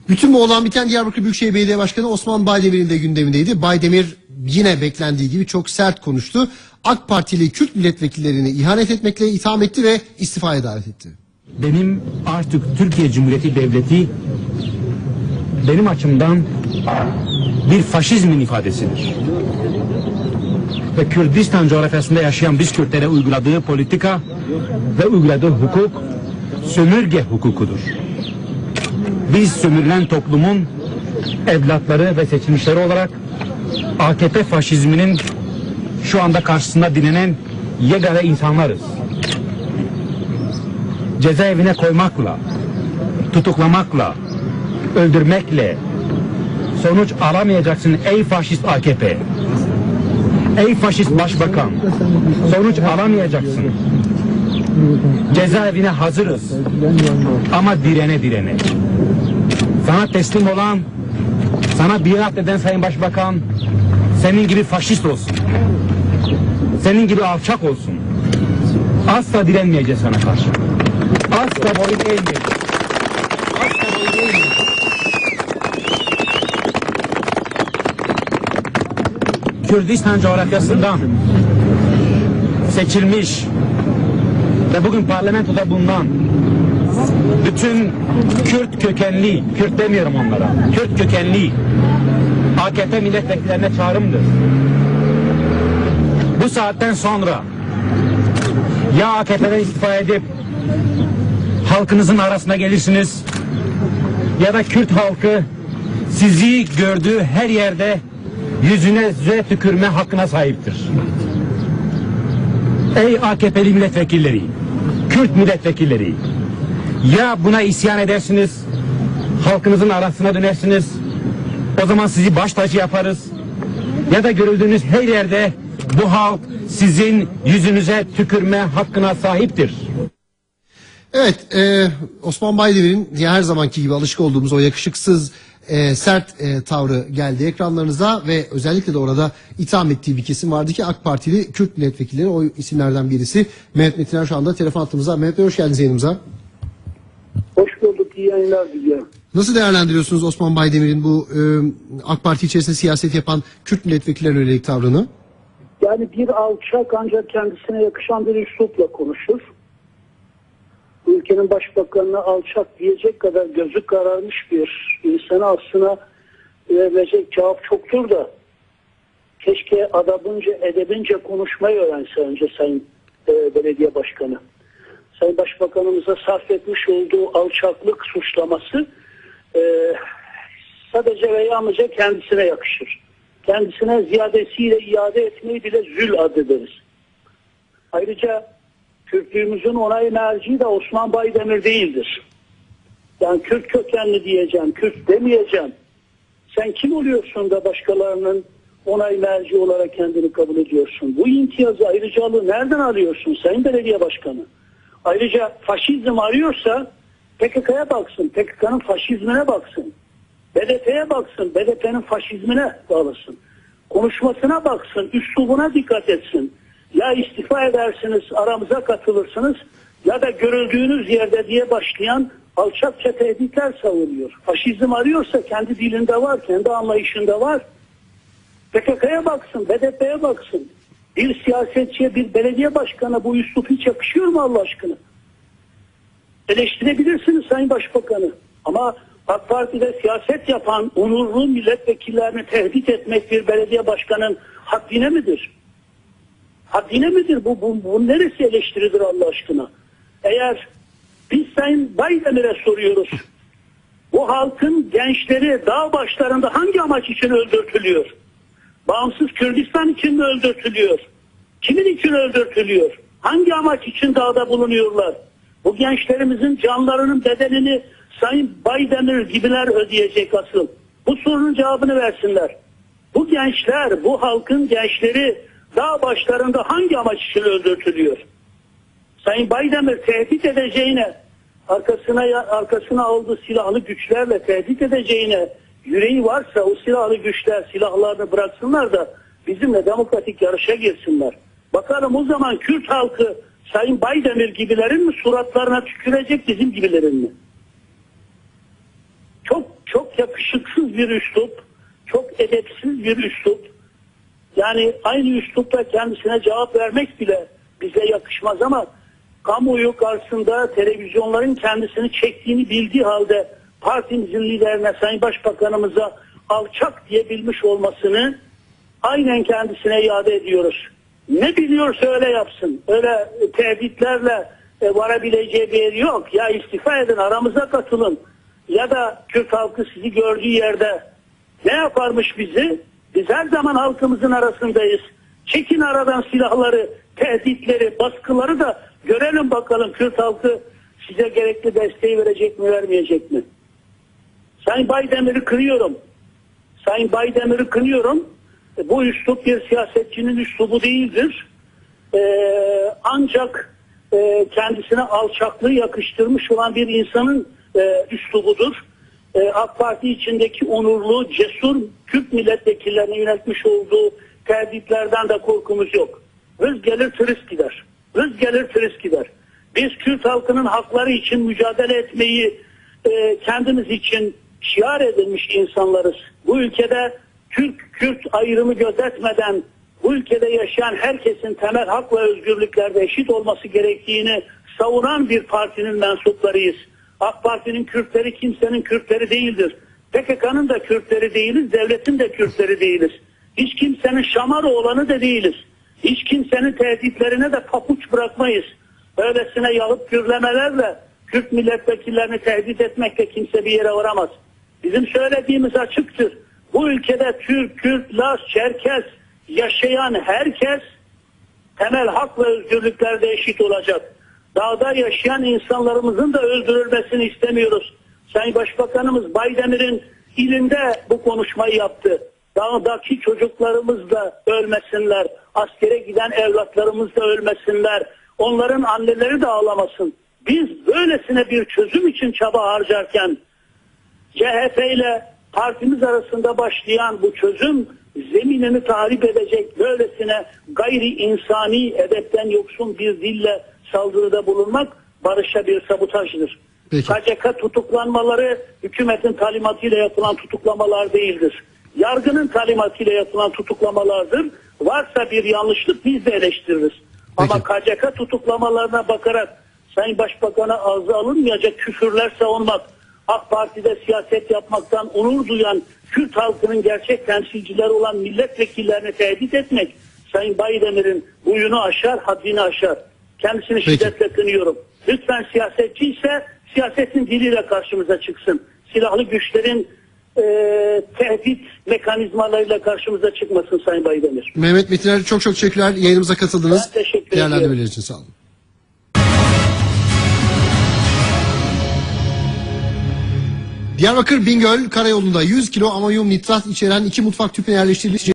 Bütün bu olan biten Diyarbakır Büyükşehir Belediye Başkanı Osman Baydemir'in de gündemindeydi. Baydemir yine beklendiği gibi çok sert konuştu. AK Partili Kürt milletvekillerini ihanet etmekle itham etti ve istifaya davet etti. Benim artık Türkiye Cumhuriyeti Devleti benim açımdan bir faşizmin ifadesidir. Ve Kürdistan coğrafyasında yaşayan biz Kürtlere uyguladığı politika ve uyguladığı hukuk sömürge hukukudur. Biz sömürülen toplumun evlatları ve seçilmişleri olarak AKP faşizminin şu anda karşısında dilenen yegane insanlarız. Cezaevine koymakla, tutuklamakla, öldürmekle sonuç alamayacaksın ey faşist AKP. Ey faşist başbakan, sonuç alamayacaksın. Cezaevine hazırız ama direne direne. Sana teslim olan, sana biat eden Sayın Başbakan senin gibi faşist olsun. Senin gibi alçak olsun. Asla direnmeyeceğiz sana karşı. Asla boyun eğmeyeceğiz. Asla boyun eğmeyeceğiz. Kürdistan coğrafyasından seçilmiş ve bugün parlamentoda bulunan bütün Kürt kökenli, Kürt demiyorum onlara, Kürt kökenli AKP milletvekillerine çağrımdır. Bu saatten sonra ya AKP'den istifa edip halkınızın arasına gelirsiniz ya da Kürt halkı sizi gördüğü her yerde yüzüne tükürme hakkına sahiptir. Ey AKP'li milletvekilleri, Kürt milletvekilleri, ya buna isyan edersiniz, halkınızın arasına dönersiniz, o zaman sizi baş tacı yaparız, ya da görüldüğünüz her yerde bu halk sizin yüzünüze tükürme hakkına sahiptir. Evet, Osman Baydemir'in her zamanki gibi alışık olduğumuz o yakışıksız, sert tavrı geldi ekranlarınıza ve özellikle de orada itham ettiği bir kesim vardı ki AK Partili Kürt milletvekilleri, o isimlerden birisi Mehmet Metiner şu anda telefon hattımıza. Mehmet Bey, hoş geldiniz yayınımıza. Hoş bulduk, iyi yayınlar diliyorum. Nasıl değerlendiriyorsunuz Osman Baydemir'in bu AK Parti içerisinde siyaset yapan Kürt milletvekillerine yönelik tavrını? Yani bir alçak ancak kendisine yakışan bir üslupla konuşur. Bu ülkenin başbakanına alçak diyecek kadar gözü kararmış bir insana aslında verilecek cevap çoktur da keşke adabınca, edebince konuşmayı öğrense önce Sayın Belediye Başkanı. Sayın Başbakanımıza sarf etmiş olduğu alçaklık suçlaması sadece ve yalnızca kendisine yakışır. Kendisine ziyadesiyle iade etmeyi bile zül adı deriz. Ayrıca Kürtlüğümüzün onay merci de Osman Baydemir değildir. Yani Kürt kökenli diyeceğim, Kürt demeyeceğim. Sen kim oluyorsun da başkalarının onay merci olarak kendini kabul ediyorsun? Bu imtiyazı, ayrıcalığı nereden alıyorsun Sayın Belediye Başkanı? Ayrıca faşizm arıyorsa PKK'ya baksın, PKK'nın faşizmine baksın. BDP'ye baksın, BDP'nin faşizmine bağlasın. Konuşmasına baksın, üslubuna dikkat etsin. Ya istifa edersiniz, aramıza katılırsınız ya da görüldüğünüz yerde diye başlayan alçakça tehditler savuruyor. Faşizm arıyorsa kendi dilinde var, kendi anlayışında var. PKK'ya baksın, BDP'ye baksın. Bir siyasetçiye, bir belediye başkanına bu üslup hiç yakışıyor mu Allah aşkına? Eleştirebilirsiniz Sayın Başbakanı. Ama AK Parti'de siyaset yapan onurlu milletvekillerini tehdit etmek bir belediye başkanının haddine midir? Haddine midir? Bu neresi eleştiridir Allah aşkına? Eğer biz Sayın Baydemir'e soruyoruz. Bu halkın gençleri dağ başlarında hangi amaç için öldürtülüyor? Bağımsız Kürdistan için mi öldürtülüyor? Kimin için öldürtülüyor? Hangi amaç için dağda bulunuyorlar? Bu gençlerimizin canlarının bedelini Sayın Baydemir gibiler ödeyecek asıl. Bu sorunun cevabını versinler. Bu gençler, bu halkın gençleri dağ başlarında hangi amaç için öldürtülüyor? Sayın Baydemir tehdit edeceğine, arkasına aldığı silahlı güçlerle tehdit edeceğine yüreği varsa o silahlı güçler silahlarını bıraksınlar da bizimle demokratik yarışa girsinler. Bakalım o zaman Kürt halkı Sayın Baydemir gibilerin mi suratlarına tükürecek, bizim gibilerin mi? Çok çok yakışıksız bir üslup, çok edepsiz bir üslup. Yani aynı üslupla kendisine cevap vermek bile bize yakışmaz ama kamuoyu karşısında televizyonların kendisini çektiğini bildiği halde partimizin liderine, Sayın Başbakanımıza alçak diyebilmiş olmasını aynen kendisine iade ediyoruz. Ne biliyorsa öyle yapsın. Öyle tehditlerle varabileceği bir yer yok. Ya istifa edin, aramıza katılın. Ya da Kürt halkı sizi gördüğü yerde ne yaparmış bizi? Biz her zaman halkımızın arasındayız. Çekin aradan silahları, tehditleri, baskıları da görelim bakalım Kürt halkı size gerekli desteği verecek mi, vermeyecek mi? Sayın Baydemir'i kınıyorum. Sayın Baydemir'i kınıyorum. Bu üslup bir siyasetçinin üslubu değildir. Ancak kendisine alçaklığı yakıştırmış olan bir insanın üslubudur. AK Parti içindeki onurlu, cesur Kürt milletvekillerine yöneltmiş olduğu tehditlerden de korkumuz yok. Hız gelir turist gider. Hız gelir turist gider. Biz Kürt halkının hakları için mücadele etmeyi kendimiz için şiar edilmiş insanlarız. Bu ülkede Türk-Kürt ayrımı gözetmeden bu ülkede yaşayan herkesin temel hak ve özgürlüklerde eşit olması gerektiğini savunan bir partinin mensuplarıyız. AK Parti'nin Kürtleri kimsenin Kürtleri değildir. PKK'nın da Kürtleri değiliz, devletin de Kürtleri değiliz. Hiç kimsenin şamarı olanı da değiliz. Hiç kimsenin tehditlerine de papuç bırakmayız. Öylesine yalıp gürlemelerle Kürt milletvekillerini tehdit etmekle kimse bir yere varamaz. Bizim söylediğimiz açıktır. Bu ülkede Türk, Kürt, Laz, Çerkez yaşayan herkes temel hak ve özgürlüklerde eşit olacak. Dağda yaşayan insanlarımızın da öldürülmesini istemiyoruz. Sayın Başbakanımız Baydemir'in ilinde bu konuşmayı yaptı. Dağdaki çocuklarımız da ölmesinler. Askere giden evlatlarımız da ölmesinler. Onların anneleri de ağlamasın. Biz böylesine bir çözüm için çaba harcarken CHP ile partimiz arasında başlayan bu çözüm zeminini tahrip edecek böylesine gayri insani edepten yoksun bir dille saldırıda bulunmak barışa bir sabotajdır. Peki. KCK tutuklanmaları hükümetin talimatıyla yapılan tutuklamalar değildir. Yargının talimatıyla yapılan tutuklamalardır. Varsa bir yanlışlık biz de eleştiririz. Peki. Ama KCK tutuklamalarına bakarak Sayın Başbakan'a ağza alınmayacak küfürler savunmak, AK Parti'de siyaset yapmaktan onur duyan Kürt halkının gerçek temsilcileri olan milletvekillerini tehdit etmek Sayın Baydemir'in huyunu aşar, haddini aşar. Kendisini şiddetle kınıyorum. Lütfen siyasetçi ise siyasetin diliyle karşımıza çıksın. Silahlı güçlerin tehdit mekanizmalarıyla karşımıza çıkmasın Sayın Baydemir. Mehmet Metiner çok teşekkürler. Yayınımıza katıldınız. Ben teşekkür ediyorum. Değerlendirmeler için sağ olun. Diyarbakır Bingöl Karayolu'nda 100 kilo amonyum nitrat içeren 2 mutfak tüpüne yerleştirilmiş